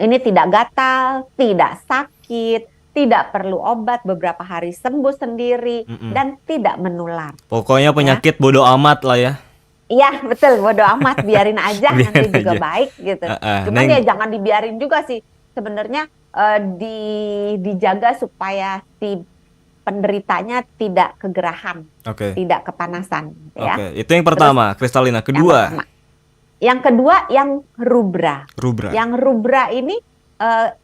Ini tidak gatal, tidak sakit, tidak perlu obat, beberapa hari sembuh sendiri, Mm-mm. dan tidak menular. Pokoknya Ya, penyakit bodo amat lah ya. iya betul, bodo amat, biarin aja, nanti Biarin juga aja. baik gitu. Cuman Neng. ya jangan dibiarin juga sih. Sebenarnya dijaga supaya si penderitanya tidak kegerahan, Oke. tidak kepanasan, gitu ya. Oke, itu yang Terus pertama, kristalina. yang Kedua, pertama. Yang kedua yang rubra. rubra. Yang rubra ini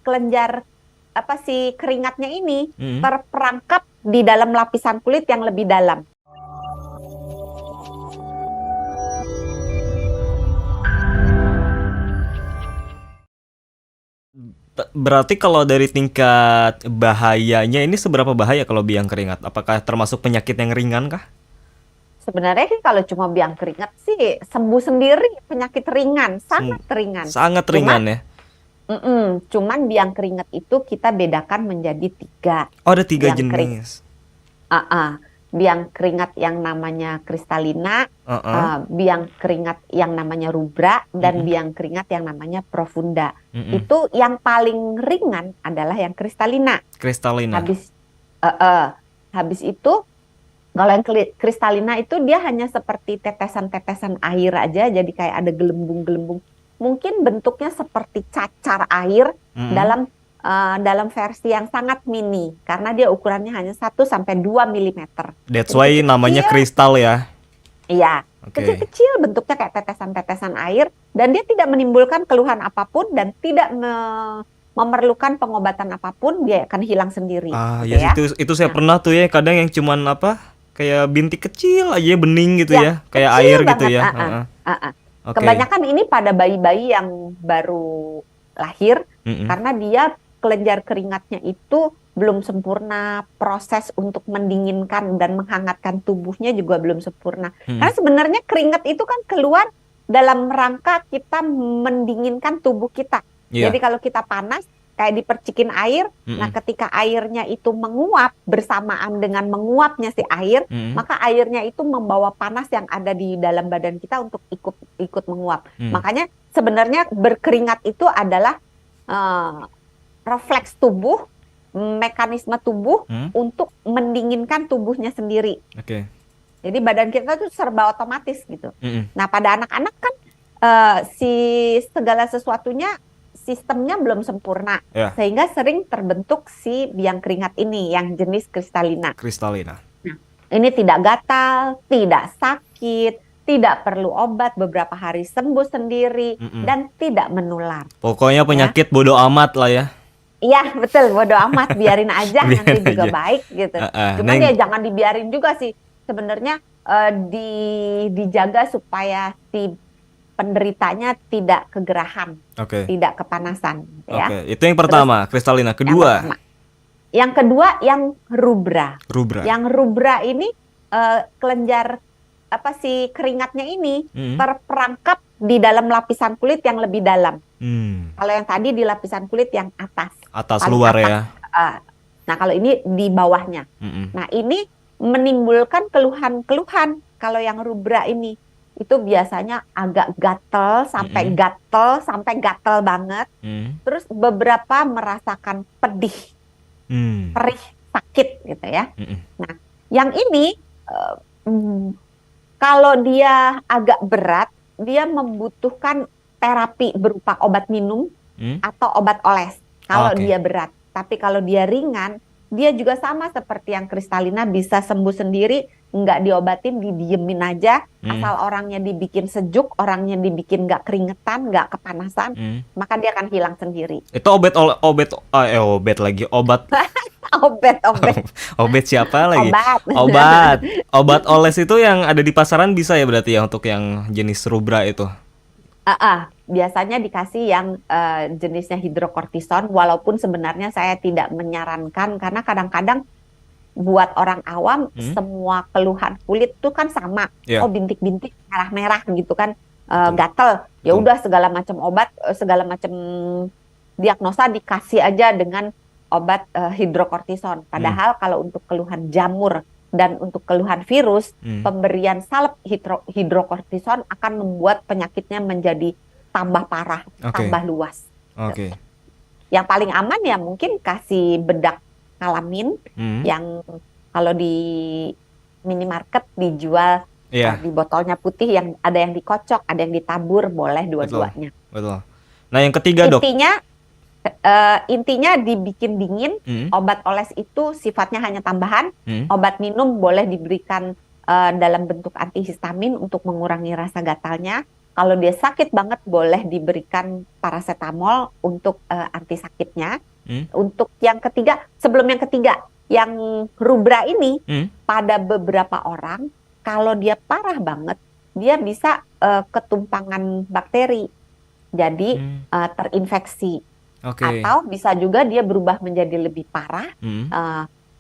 kelenjar apa sih keringatnya ini Mm. terperangkap di dalam lapisan kulit yang lebih dalam. Berarti kalau dari tingkat bahayanya ini seberapa bahaya kalau biang keringat? Apakah termasuk penyakit yang ringan kah? Sebenarnya sih kalau cuma biang keringat sih sembuh sendiri, penyakit ringan, sangat ringan. Sangat Cuman, ringan ya. cuman biang keringat itu kita bedakan menjadi tiga. Oh, ada tiga Biang kering, jenis. biang keringat yang namanya kristalina, Uh-uh. biang keringat yang namanya rubra, dan Mm-mm. biang keringat yang namanya profunda. Mm-mm. Itu yang paling ringan adalah yang kristalina. Kristalina. Habis habis itu kalau yang kristalina itu dia hanya seperti tetesan-tetesan air aja, jadi kayak ada gelembung-gelembung. Mungkin bentuknya seperti cacar air Mm-mm. dalam versi yang sangat mini, karena dia ukurannya hanya 1 sampai 2 milimeter. That's Jadi why namanya kecil-kecil, kristal ya. iya, Oke. kecil-kecil bentuknya kayak tetesan-tetesan air, dan dia tidak menimbulkan keluhan apapun dan tidak memerlukan pengobatan apapun, dia akan hilang sendiri, Ah, gitu ya ya. itu saya Nah, pernah tuh ya, kadang yang cuman apa? Kayak bintik kecil aja bening gitu ya, ya, kayak kecil air gitu banget. ya. Heeh. Oke. Kebanyakan ini pada bayi-bayi yang baru lahir, Mm-mm. karena dia kelenjar keringatnya itu belum sempurna, proses untuk mendinginkan dan menghangatkan tubuhnya juga belum sempurna. Mm-mm. Karena sebenarnya keringat itu kan keluar dalam rangka kita mendinginkan tubuh kita. Jadi Iya. kalau kita panas, kayak dipercikin air, nah Mm-mm. ketika airnya itu menguap bersamaan dengan menguapnya si air, Mm-mm. maka airnya itu membawa panas yang ada di dalam badan kita untuk ikut menguap. Mm. Makanya sebenarnya berkeringat itu adalah eh, refleks tubuh, mekanisme tubuh Mm. untuk mendinginkan tubuhnya sendiri. Oke. Jadi badan kita tuh serba otomatis gitu. Mm-mm. Nah, pada anak-anak kan si segala sesuatunya sistemnya belum sempurna, Ya, sehingga sering terbentuk si biang keringat ini yang jenis kristalina. kristalina. Nah, ini tidak gatal, tidak sakit, tidak perlu obat, beberapa hari sembuh sendiri, Mm-mm. dan tidak menular. Pokoknya Ya, penyakit bodo amat lah ya. iya betul, bodo amat, biarin aja, nanti Biarin juga aja. baik gitu. Cuman ya Neng. jangan dibiarin juga sih. Sebenarnya dijaga supaya si penderitanya tidak kegerahan, Oke. tidak kepanasan, gitu ya. Oke, itu yang Terus pertama, kristalina. yang Kedua, pertama. Yang kedua yang rubra. rubra. Yang rubra ini kelenjar apa sih keringatnya ini Mm. terperangkap di dalam lapisan kulit yang lebih dalam. Hmm. Kalau yang tadi di lapisan kulit yang atas, Atas paling luar atas. ya. Nah, kalau ini di bawahnya. Mm-mm. Nah, ini menimbulkan keluhan-keluhan. Kalau yang rubra ini itu biasanya agak Mm-mm. sampai gatel banget. Mm. Terus beberapa merasakan pedih, Mm. perih, sakit gitu ya. Mm-mm. Nah, yang ini eh, mm, kalau dia agak berat, dia membutuhkan terapi berupa obat minum Mm. atau obat oles kalau Oke. dia berat. Tapi kalau dia ringan, dia juga sama seperti yang kristalina, bisa sembuh sendiri, nggak diobatin, didiemin aja. Mm. Asal orangnya dibikin sejuk, orangnya dibikin nggak keringetan, nggak kepanasan, Mm. maka dia akan hilang sendiri. Itu obat lagi. Obat Obat-obat, obat siapa lagi? obat. Obat. Obat oles itu yang ada di pasaran bisa ya berarti ya untuk yang jenis rubra itu. Biasanya dikasih yang jenisnya hidrokortison, walaupun sebenarnya saya tidak menyarankan karena kadang-kadang buat orang awam Hmm? semua keluhan kulit tuh kan sama. Ya. Oh, bintik-bintik merah-merah gitu kan, Betul. gatel. Ya Betul. udah segala macam obat, segala macam diagnosa dikasih aja dengan obat hidrokortison. Padahal kalau untuk keluhan jamur dan untuk keluhan virus, Hmm. pemberian salep hidrokortison akan membuat penyakitnya menjadi tambah parah, Oke. tambah luas. Oke. Yang paling aman ya mungkin kasih bedak kalamin Hmm. yang kalau di minimarket dijual Iya, di botolnya putih, yang ada yang dikocok, ada yang ditabur, boleh betul. dua-duanya. Betul. Nah, yang ketiga, Dok. Intinya dibikin dingin. Hmm. Obat oles itu sifatnya hanya tambahan. Hmm. Obat minum boleh diberikan dalam bentuk antihistamin untuk mengurangi rasa gatalnya. Kalau dia sakit banget boleh diberikan paracetamol untuk anti sakitnya. Hmm. Untuk yang ketiga, sebelum yang ketiga, yang rubra ini Hmm. pada beberapa orang kalau dia parah banget, dia bisa ketumpangan bakteri, jadi Hmm. terinfeksi. Oke. Atau bisa juga dia berubah menjadi lebih parah, Hmm.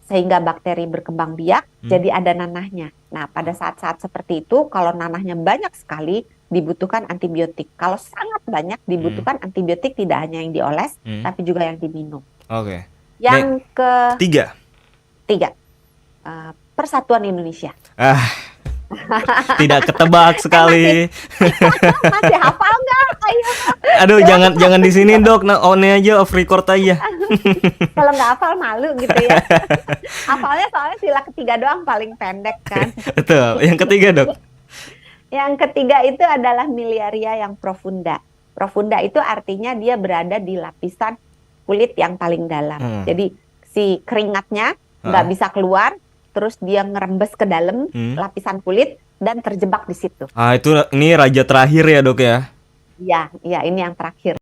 sehingga bakteri berkembang biak, Hmm. jadi ada nanahnya. Nah, pada saat-saat seperti itu, kalau nanahnya banyak sekali, dibutuhkan antibiotik. Kalau sangat banyak, dibutuhkan antibiotik tidak hanya yang dioles, Hmm. tapi juga yang diminum. Oke. Yang Ketiga. ketiga, Persatuan Indonesia. Tidak ketebak sekali. Masih hafal nggak? Ayo. Aduh, jangan di sini, Dok. Nah, on aja, off record aja. Kalau nggak hafal malu gitu ya. Hafalnya soalnya sila ketiga doang paling pendek kan. Betul. Yang ketiga, Dok. Yang ketiga itu adalah miliaria yang profunda. Profunda itu artinya dia berada di lapisan kulit yang paling dalam. Jadi si keringatnya nggak bisa keluar, terus dia ngerembes ke dalam lapisan kulit dan terjebak di situ. Ini raja terakhir ya, Dok ya? Iya, ini yang terakhir.